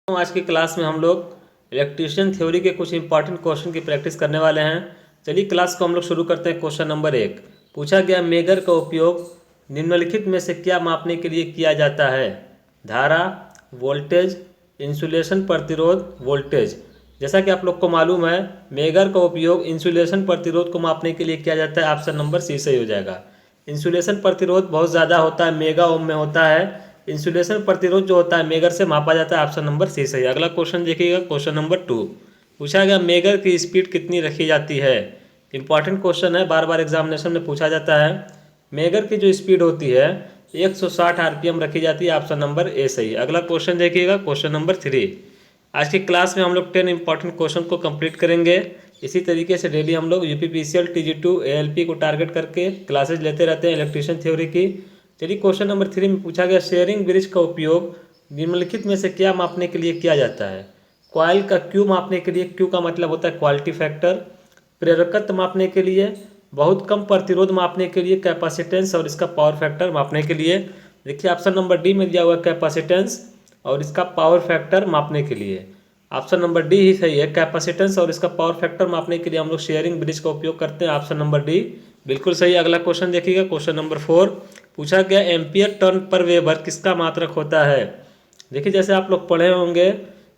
आज की क्लास में हम लोग इलेक्ट्रीशियन थ्योरी के कुछ इंपॉर्टेंट क्वेश्चन की प्रैक्टिस करने वाले हैं। चलिए क्लास को हम लोग शुरू करते हैं। क्वेश्चन नंबर 1 पूछा गया, मेगर का उपयोग निम्नलिखित में से क्या मापने के लिए किया जाता है? धारा, वोल्टेज, इंसुलेशन प्रतिरोध, वोल्टेज। जैसा कि आप लोग को मालूम है, मेगर का उपयोग इंसुलेशन प्रतिरोध को मापने के लिए किया जाता है। ऑप्शन नंबर सी सही हो जाएगा। इंसुलेशन प्रतिरोध बहुत ज़्यादा होता है, मेगा ओम में होता है। इंसुलेशन प्रतिरोध जो होता है मेगर से मापा जाता है। ऑप्शन नंबर सी सही। अगला क्वेश्चन देखिएगा, क्वेश्चन नंबर 2 पूछा गया, मेगर की स्पीड कितनी रखी जाती है? इंपॉर्टेंट क्वेश्चन है, बार बार एग्जामिनेशन में पूछा जाता है। मेगर की जो स्पीड होती है 160 आरपीएम रखी जाती है। ऑप्शन नंबर ए सही। अगला क्वेश्चन देखिएगा, क्वेश्चन नंबर 3। आज की क्लास में हम लोग 10 इंपॉर्टेंट क्वेश्चन को कंप्लीट करेंगे। इसी तरीके से डेली हम लोग यूपीपीसीएल, टीजी2, एएलपी को टारगेट करके क्लासेज लेते रहते हैं इलेक्ट्रीशियन थ्योरी की। चलिए क्वेश्चन नंबर 3 में पूछा गया, शेयरिंग ब्रिज का उपयोग निम्नलिखित में से क्या मापने के लिए किया जाता है? कॉइल का क्यू मापने के लिए, क्यू का मतलब होता है क्वालिटी फैक्टर। प्रेरकत्व मापने के लिए, बहुत कम प्रतिरोध मापने के लिए कैपेसिटेंस और इसका पावर फैक्टर मापने के लिए। देखिए ऑप्शन नंबर डी में दिया हुआ है कैपेसिटेंस और इसका पावर फैक्टर मापने के लिए। ऑप्शन नंबर डी ही सही है। कैपेसिटेंस और इसका पावर फैक्टर मापने के लिए हम लोग शेयरिंग ब्रिज का उपयोग करते हैं। ऑप्शन नंबर डी बिल्कुल सही। अगला क्वेश्चन देखिएगा, क्वेश्चन नंबर 4 पूछा गया, एम्पियर टर्न पर वेबर किसका मात्रक होता है? देखिए जैसे आप लोग पढ़े होंगे,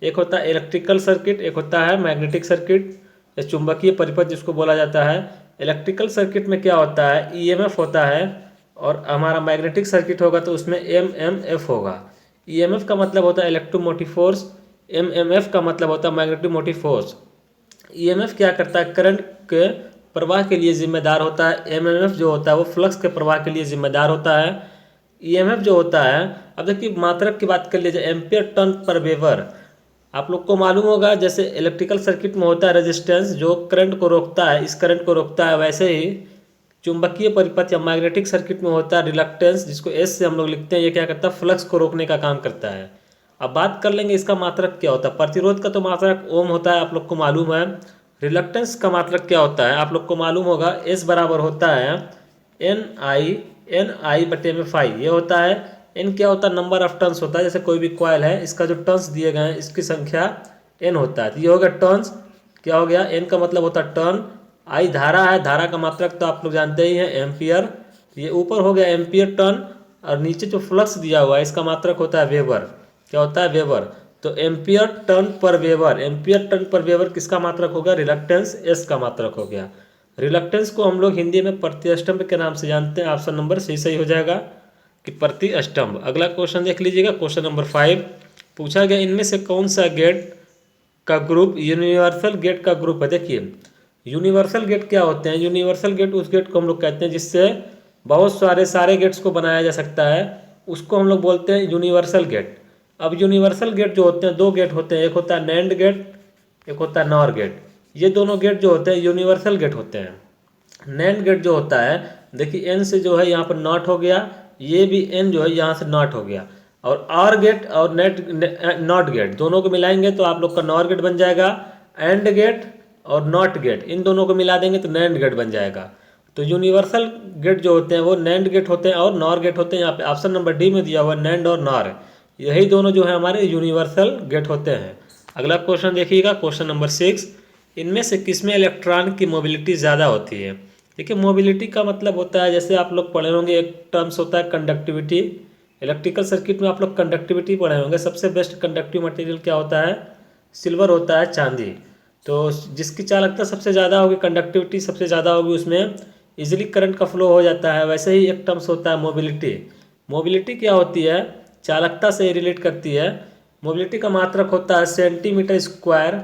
एक होता है इलेक्ट्रिकल सर्किट, एक होता है मैग्नेटिक सर्किट या चुंबकीय परिपथ जिसको बोला जाता है। इलेक्ट्रिकल सर्किट में क्या होता है, ईएमएफ होता है, और हमारा मैग्नेटिक सर्किट होगा तो उसमें एमएमएफ होगा। ईएमएफ का मतलब होता है इलेक्ट्रोमोटिव फोर्स, एमएमएफ का मतलब होता है मैग्नेटिक मोटिव फोर्स। ईएमएफ क्या करता है, करंट के प्रवाह के लिए जिम्मेदार होता है। एमएमएफ जो होता है वो फ्लक्स के प्रवाह के लिए जिम्मेदार होता है। ईएमएफ जो होता है, अब देखिए मात्रक की बात कर लीजिए, एम्पियर टर्न पर वेबर। आप लोग को मालूम होगा जैसे इलेक्ट्रिकल सर्किट में होता है रेजिस्टेंस जो करंट को रोकता है, इस करंट को रोकता है, वैसे ही चुंबकीय परिपथ या मैग्नेटिक सर्किट में होता है रिलक्टेंस, जिसको एस से हम लोग लिखते हैं। ये क्या करता है, फ्लक्स को रोकने का काम करता है। अब बात कर लेंगे इसका मात्रक क्या होता है। प्रतिरोध का तो मात्रक ओम होता है, आप लोग को मालूम है। रिलक्टेंस का मात्रक क्या होता है, आप लोग को मालूम होगा, एस बराबर होता है एन आई बटे में फाई। ये होता है एन, क्या होता है, नंबर ऑफ टर्न्स होता है। जैसे कोई भी कॉइल है, इसका जो टर्न्स दिए गए हैं इसकी संख्या एन होता है, तो ये हो गया टर्न्स। क्या हो गया, एन का मतलब होता है टर्न। आई धारा है, धारा का मात्रक तो आप लोग जानते ही हैं, एम्पियर। ये ऊपर हो गया एम्पियर टर्न, और नीचे जो फ्लक्स दिया हुआ है इसका मात्रक होता है वेबर। क्या होता है, वेबर। तो एम्पियर टर्न पर वेबर, एम्पियर टर्न पर वेबर किसका मात्रक होगा, रिलक्टेंस एस का मात्रक हो गया। रिलक्टेंस को हम लोग हिंदी में प्रतिअष्टम्भ के नाम से जानते हैं। ऑप्शन नंबर सी सही हो जाएगा कि प्रतिअष्टम्भ। अगला क्वेश्चन देख लीजिएगा, क्वेश्चन नंबर 5 पूछा गया, इनमें से कौन सा गेट का ग्रुप यूनिवर्सल गेट का ग्रुप है? देखिए यूनिवर्सल गेट क्या होते हैं, यूनिवर्सल गेट उस गेट को हम लोग कहते हैं जिससे बहुत सारे गेट्स को बनाया जा सकता है, उसको हम लोग बोलते हैं यूनिवर्सल गेट। अब यूनिवर्सल गेट जो होते हैं, दो गेट होते हैं, एक होता है नैंड गेट, एक होता है नॉर गेट। ये दोनों गेट जो होते हैं यूनिवर्सल गेट होते हैं। नैंड गेट जो होता है, देखिए एन से जो है यहाँ पर नॉट हो गया, ये भी एन जो है यहाँ से नॉट हो गया, और आर गेट और नॉट गेट दोनों को मिलाएंगे तो आप लोग का नॉर गेट बन जाएगा। एंड गेट और नॉट गेट इन दोनों को मिला देंगे तो नैंड गेट बन जाएगा। तो यूनिवर्सल गेट जो होते हैं वो नैंड गेट होते हैं और नॉर गेट होते हैं। यहाँ पे ऑप्शन नंबर डी में दिया हुआ है नैंड और नॉर, यही दोनों जो है हमारे यूनिवर्सल गेट होते हैं। अगला क्वेश्चन देखिएगा, क्वेश्चन नंबर 6 इनमें से किसमें इलेक्ट्रॉन की मोबिलिटी ज़्यादा होती है? देखिए मोबिलिटी का मतलब होता है, जैसे आप लोग पढ़े होंगे, एक टर्म्स होता है कंडक्टिविटी। इलेक्ट्रिकल सर्किट में आप लोग कंडक्टिविटी पढ़े होंगे। सबसे बेस्ट कंडक्टिव मटेरियल क्या होता है, सिल्वर होता है, चांदी। तो जिसकी चालकता सबसे ज़्यादा होगी, कंडक्टिविटी सबसे ज़्यादा होगी, उसमें इजीली करंट का फ्लो हो जाता है। वैसे ही एक टर्म्स होता है मोबिलिटी। मोबिलिटी क्या होती है, चालकता से रिलेट करती है। मोबिलिटी का मात्रक होता है सेंटीमीटर स्क्वायर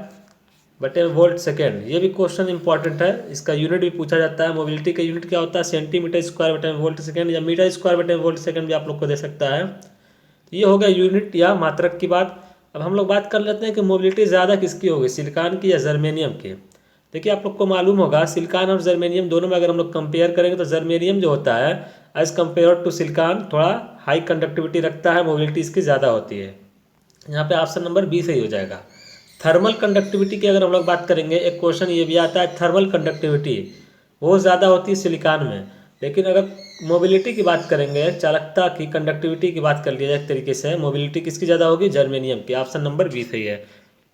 बटे वोल्ट सेकेंड। ये भी क्वेश्चन इंपॉर्टेंट है, इसका यूनिट भी पूछा जाता है। मोबिलिटी का यूनिट क्या होता है, सेंटीमीटर स्क्वायर बटे वोल्ट सेकेंड, या मीटर स्क्वायर बटे वोल्ट सेकेंड भी आप लोग को दे सकता है। तो ये हो गया यूनिट या मात्रक की बात। अब हम लोग बात कर लेते हैं कि मोबिलिटी ज़्यादा किसकी होगी, सिलिकॉन की या जर्मेनियम की। देखिए आप लोग को मालूम होगा, सिलिकॉन और जर्मेनियम दोनों में अगर हम लोग कंपेयर करेंगे तो जर्मेनियम जो होता है एज़ कम्पेयर टू सिलिकॉन थोड़ा हाई कंडक्टिविटी रखता है, मोबिलिटी इसकी ज़्यादा होती है। यहाँ पे ऑप्शन नंबर बी सही हो जाएगा। थर्मल कंडक्टिविटी की अगर हम लोग बात करेंगे, एक क्वेश्चन ये भी आता है, थर्मल कंडक्टिविटी वो ज़्यादा होती है सिलिकॉन में। लेकिन अगर मोबिलिटी की बात करेंगे, चालकता की, कंडक्टिविटी की बात कर लिया जाए एक तरीके से, मोबिलिटी किसकी ज़्यादा होगी? जर्मेनियम की। ऑप्शन नंबर बी सही है।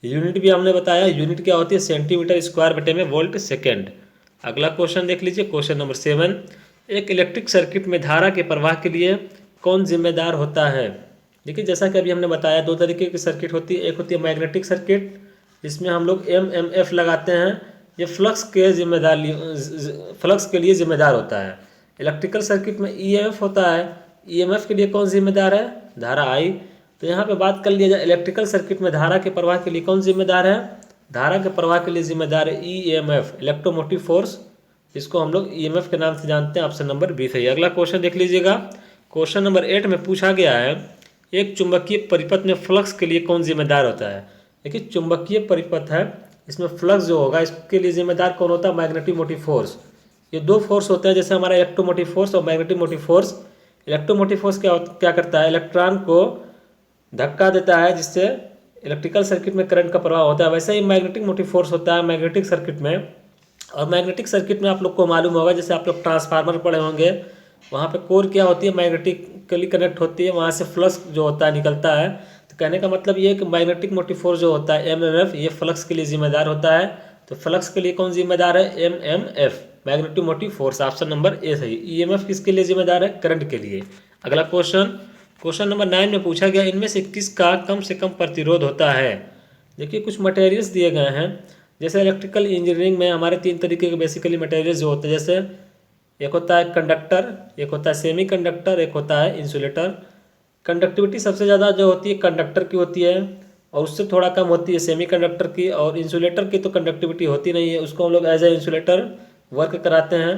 यूनिट भी हमने बताया, यूनिट क्या होती है? सेंटीमीटर स्क्वायर बटे में वोल्ट सेकेंड। अगला क्वेश्चन देख लीजिए, क्वेश्चन नंबर 7। एक इलेक्ट्रिक सर्किट में धारा के प्रवाह के लिए कौन जिम्मेदार होता है? देखिए, जैसा कि अभी हमने बताया, दो तरीके की सर्किट होती है। एक होती है मैग्नेटिक सर्किट, जिसमें हम लोग एमएमएफ लगाते हैं, ये फ्लक्स के लिए जिम्मेदार होता है। इलेक्ट्रिकल सर्किट में ईएमएफ होता है, ईएमएफ के लिए कौन जिम्मेदार है? धारा आई। तो यहाँ पे बात कर लिया जाए, इलेक्ट्रिकल सर्किट में धारा के प्रवाह के लिए कौन जिम्मेदार है? धारा के प्रवाह के लिए जिम्मेदार है ईएमएफ, इलेक्ट्रोमोटिव फोर्स, इसको हम लोग ईएमएफ के नाम से जानते हैं। ऑप्शन नंबर बी सही है। अगला क्वेश्चन देख लीजिएगा, क्वेश्चन नंबर 8 में पूछा गया है, एक चुंबकीय परिपथ में फ्लक्स के लिए कौन जिम्मेदार होता है? देखिए, चुंबकीय परिपथ है, इसमें फ्लक्स जो होगा इसके लिए जिम्मेदार कौन होता है? Magnetic motive force. ये दो फोर्स होते हैं, जैसे हमारा इलेक्ट्रोमोटिव फोर्स और magnetic motive force. Electromotive force क्या करता है? इलेक्ट्रॉन को धक्का देता है, जिससे इलेक्ट्रिकल सर्किट में करंट का प्रवाह होता है। वैसे ही मैग्नेटिक मोटिव फोर्स होता है मैग्नेटिक सर्किट में। और मैग्नेटिक सर्किट में आप लोग को मालूम होगा, जैसे आप लोग ट्रांसफार्मर पढ़े होंगे, वहाँ पे कोर क्या होती है? मैग्नेटिकली कनेक्ट होती है, वहाँ से फ्लक्स जो होता है निकलता है। तो कहने का मतलब ये है कि मैग्नेटिक मोटिव फोर्स जो होता है एमएमएफ, ये फ्लक्स के लिए जिम्मेदार होता है। तो फ्लक्स के लिए कौन जिम्मेदार है? MMF, magnetic motive force. Option number A सही। ईएमएफ किसके लिए जिम्मेदार है? करंट के लिए। अगला क्वेश्चन नंबर 9 में पूछा गया, इनमें से किसका कम से कम प्रतिरोध होता है? देखिए, कुछ मटेरियल्स दिए गए हैं, जैसे इलेक्ट्रिकल इंजीनियरिंग में हमारे 3 तरीके के बेसिकली मटेरियल्स जो होते हैं, जैसे एक होता है कंडक्टर, एक होता है सेमी कंडक्टर, एक होता है इंसुलेटर। कंडक्टिविटी सबसे ज़्यादा जो होती है कंडक्टर की होती है, और उससे थोड़ा कम होती है सेमी कंडक्टर की। और इंसुलेटर की तो कंडक्टिविटी होती नहीं है, उसको हम लोग एज ए इंसुलेटर वर्क कराते हैं।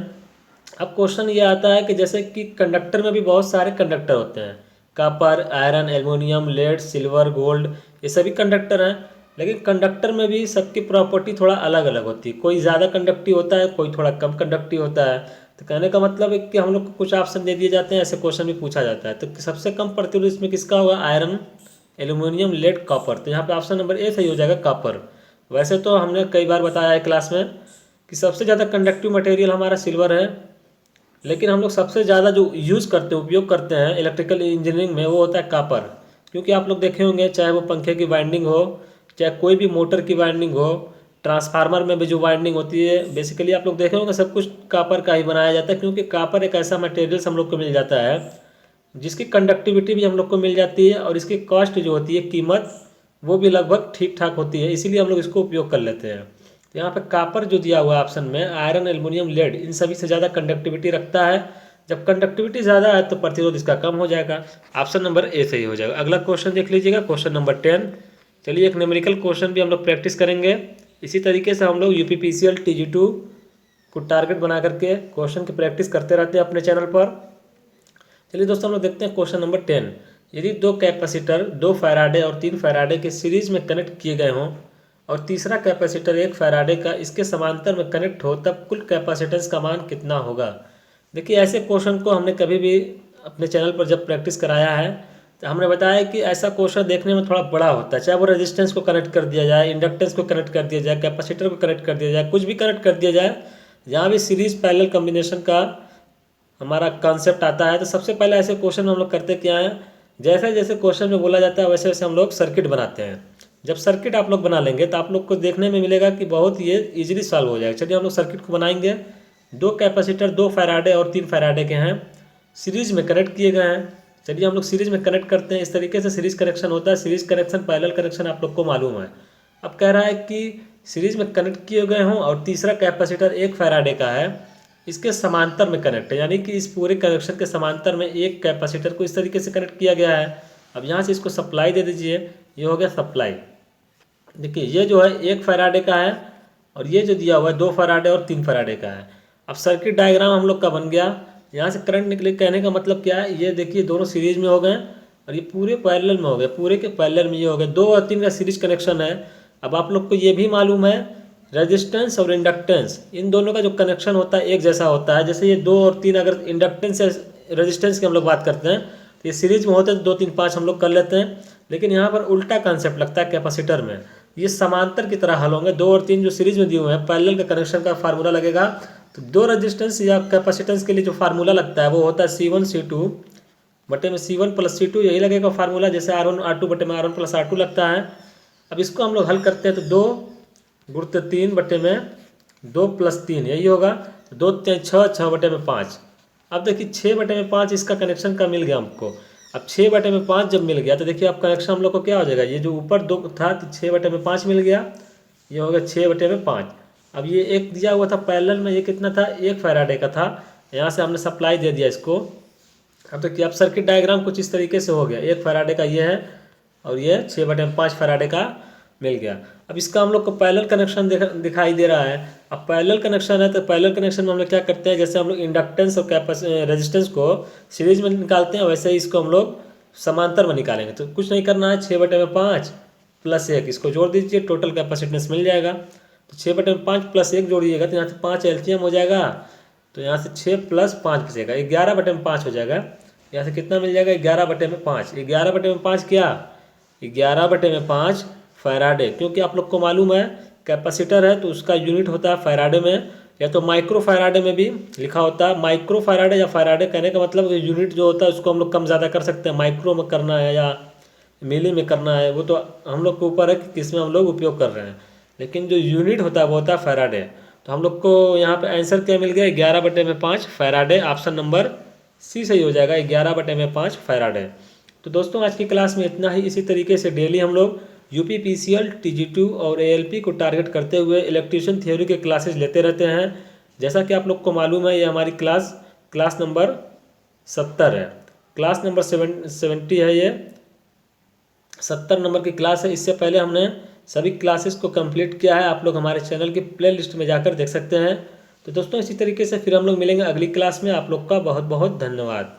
अब क्वेश्चन ये आता है कि जैसे कि कंडक्टर में भी बहुत सारे कंडक्टर होते हैं, copper, iron, aluminium, lead, silver, gold, ये सभी कंडक्टर हैं। लेकिन कंडक्टर में भी सबकी प्रॉपर्टी थोड़ा अलग अलग होती है, कोई ज़्यादा कंडक्टिव होता है, कोई थोड़ा कम कंडक्टिव होता है। तो कहने का मतलब है कि हम लोग को कुछ ऑप्शन दे दिए जाते हैं, ऐसे क्वेश्चन भी पूछा जाता है। तो सबसे कम प्रतिरोध इसमें किसका होगा? Iron, aluminium, lead, copper. तो यहाँ पे ऑप्शन नंबर ए सही हो जाएगा, कॉपर। वैसे तो हमने कई बार बताया है क्लास में कि सबसे ज़्यादा कंडक्टिव मटेरियल हमारा सिल्वर है, लेकिन हम लोग सबसे ज़्यादा जो यूज़ करते हैं, उपयोग करते हैं इलेक्ट्रिकल इंजीनियरिंग में, वो होता है कॉपर। क्योंकि आप लोग देखे होंगे, चाहे वो पंखे की वाइंडिंग हो, चाहे कोई भी मोटर की वाइंडिंग हो, ट्रांसफार्मर में भी जो वाइंडिंग होती है, बेसिकली आप लोग देखे होंगे सब कुछ कॉपर का ही बनाया जाता है। क्योंकि कॉपर एक ऐसा मटेरियल्स हम लोग को मिल जाता है जिसकी कंडक्टिविटी भी हम लोग को मिल जाती है, और इसकी कॉस्ट जो होती है, कीमत, वो भी लगभग ठीक ठाक होती है, इसीलिए हम लोग इसको उपयोग कर लेते हैं। तो यहाँ पे कॉपर जो दिया हुआ है ऑप्शन में, आयरन, एल्युमिनियम, लेड, इन सभी से ज़्यादा कंडक्टिविटी रखता है। जब कंडक्टिविटी ज़्यादा है तो प्रतिरोध इसका कम हो जाएगा। ऑप्शन नंबर ए सही हो जाएगा। अगला क्वेश्चन देख लीजिएगा, क्वेश्चन नंबर 10। चलिए, एक न्यूमेरिकल क्वेश्चन भी हम लोग प्रैक्टिस करेंगे। इसी तरीके से हम लोग यूपीपीसीएल TG2 को टारगेट बना करके क्वेश्चन की प्रैक्टिस करते रहते हैं अपने चैनल पर। चलिए दोस्तों, हम लोग देखते हैं क्वेश्चन नंबर 10। यदि 2 कैपेसिटर 2 फैराडे और 3 फैराडे के सीरीज में कनेक्ट किए गए हों, और तीसरा कैपेसिटर 1 फैराडे का इसके समांतर में कनेक्ट हो, तब कुल कैपेसिटेंस का मान कितना होगा? देखिए, ऐसे क्वेश्चन को हमने कभी भी अपने चैनल पर जब प्रैक्टिस कराया है, तो हमने बताया कि ऐसा क्वेश्चन देखने में थोड़ा बड़ा होता है। चाहे वो रेजिस्टेंस को कनेक्ट कर दिया जाए, इंडक्टेंस को कनेक्ट कर दिया जाए, कैपेसिटर को कनेक्ट कर दिया जाए, कुछ भी कनेक्ट कर दिया जाए, जहाँ भी सीरीज पैरेलल कॉम्बिनेशन का हमारा कॉन्सेप्ट आता है, तो सबसे पहले ऐसे क्वेश्चन हम लोग करते क्या हैं, जैसे जैसे क्वेश्चन में बोला जाता है वैसे वैसे हम लोग सर्किट बनाते हैं। जब सर्किट आप लोग बना लेंगे तो आप लोग को देखने में मिलेगा कि बहुत ये इजीली सॉल्व हो जाएगा। चलिए, हम लोग सर्किट को बनाएंगे। 2 कैपेसिटर 2 फैराडे और 3 फैराडे के हैं, सीरीज में कनेक्ट किए गए हैं। चलिए, हम लोग सीरीज में कनेक्ट करते हैं। इस तरीके से सीरीज कनेक्शन होता है। सीरीज कनेक्शन, पैरेलल कनेक्शन आप लोग को मालूम है। अब कह रहा है कि सीरीज में कनेक्ट किए गए हों और तीसरा कैपेसिटर 1 फैराडे का है, इसके समांतर में कनेक्ट है, यानी कि इस पूरे कनेक्शन के समांतर में एक कैपेसिटर को इस तरीके से कनेक्ट किया गया है। अब यहाँ से इसको सप्लाई दे दीजिए, ये हो गया सप्लाई। देखिए, ये जो है 1 फैराडे का है, और ये जो दिया हुआ है 2 फैराडे और 3 फैराडे का है। अब सर्किट डायग्राम हम लोग का बन गया। यहाँ से करंट निकले, कहने का मतलब क्या है, ये देखिए दोनों सीरीज में हो गए, और ये पूरे पैरेलल में हो गए, पूरे के पैरेलल में ये हो गए। 2 और 3 का सीरीज कनेक्शन है। अब आप लोग को ये भी मालूम है, रेजिस्टेंस और इंडक्टेंस, इन दोनों का जो कनेक्शन होता है एक जैसा होता है। जैसे ये 2 और 3, अगर इंडक्टेंस या रेजिस्टेंस की हम लोग बात करते हैं, तो ये सीरीज में होते हैं, 2 3 5 हम लोग कर लेते हैं। लेकिन यहाँ पर उल्टा कॉन्सेप्ट लगता है कैपेसिटर में, ये समांतर की तरह हल होंगे। 2 और 3 जो सीरीज में दिए हुए हैं, पैरेलल का कनेक्शन का फार्मूला लगेगा तो दो रेजिस्टेंस या कैपेसिटेंस के लिए जो फार्मूला लगता है वो होता है C1 C2 बटे में C1 प्लस C2, यही लगेगा फार्मूला, जैसे R1 R2 बटे में R1 प्लस R2 लगता है। अब इसको हम लोग हल करते हैं तो 2 × 3 बटे में 2 + 3 यही होगा, 2 × 6 6 बटे में 5। अब देखिए 6 बटे में 5 इसका कनेक्शन का मिल गया हमको। अब 6 बटे में 5 जब मिल गया तो देखिए अब कनेक्शन हम लोग को क्या हो जाएगा, ये जो ऊपर 2 था तो 6 बटे में 5 मिल गया, ये हो गया 6 बटे में 5। अब ये एक दिया हुआ था पैरेलल में, ये कितना था, 1 फैराडे का था, यहाँ से हमने सप्लाई दे दिया इसको। अब देखिए अब सर्किट डायग्राम कुछ इस तरीके से हो गया, 1 फैराडे का ये है और ये 6 बटे में 5 फैराडे का मिल गया। अब इसका हम लोग को पैरेलल कनेक्शन दिखाई दे रहा है। अब पैरेलल कनेक्शन है तो पैरेलल कनेक्शन में हम लोग क्या करते हैं, जैसे हम लोग इंडक्टेंस और रेजिस्टेंस को सीरीज में निकालते हैं वैसे ही इसको हम लोग समांतर में निकालेंगे। तो कुछ नहीं करना है, 6 बटे में 5 + 1 इसको जोड़ दीजिए, टोटल कैपेसिटेंस मिल जाएगा। तो 6 बटे में 5 + 1 जोड़िएगा तो यहाँ से 5 एलसीएम हो जाएगा, तो यहाँ से 6 + 5 बचेगा, 11 बटे में 5 हो जाएगा। यहाँ से कितना मिल जाएगा, 11 बटे में 5। 11 बटे में 5 क्या, 11 बटे में 5 फैराडे, क्योंकि आप लोग को मालूम है कैपेसिटर है तो उसका यूनिट होता है फैराडे में, या तो माइक्रो फैराडे में भी लिखा होता है। माइक्रो फैराडे या फैराडे कहने का मतलब यूनिट जो होता है उसको हम लोग कम ज़्यादा कर सकते हैं, माइक्रो में करना है या मिली में करना है वो तो हम लोग के ऊपर है कि किस में हम लोग उपयोग कर रहे हैं, लेकिन जो यूनिट होता है वो होता है फैराडे। तो हम लोग को यहाँ पे आंसर क्या मिल गया, 11 बटे में 5 फैराडे, ऑप्शन नंबर सी सही हो जाएगा, 11 बटे में 5 फैराडे। तो दोस्तों आज की क्लास में इतना ही। इसी तरीके से डेली हम लोग UPPCL TG2 और ALP को टारगेट करते हुए इलेक्ट्रीशियन थ्योरी के क्लासेस लेते रहते हैं। जैसा कि आप लोग को मालूम है ये हमारी क्लास नंबर 70 है, क्लास नंबर 70 है, ये 70 नंबर की क्लास है। इससे पहले हमने सभी क्लासेस को कंप्लीट किया है, आप लोग हमारे चैनल की प्ले लिस्ट में जाकर देख सकते हैं। तो दोस्तों इसी तरीके से फिर हम लोग मिलेंगे अगली क्लास में। आप लोग का बहुत बहुत धन्यवाद।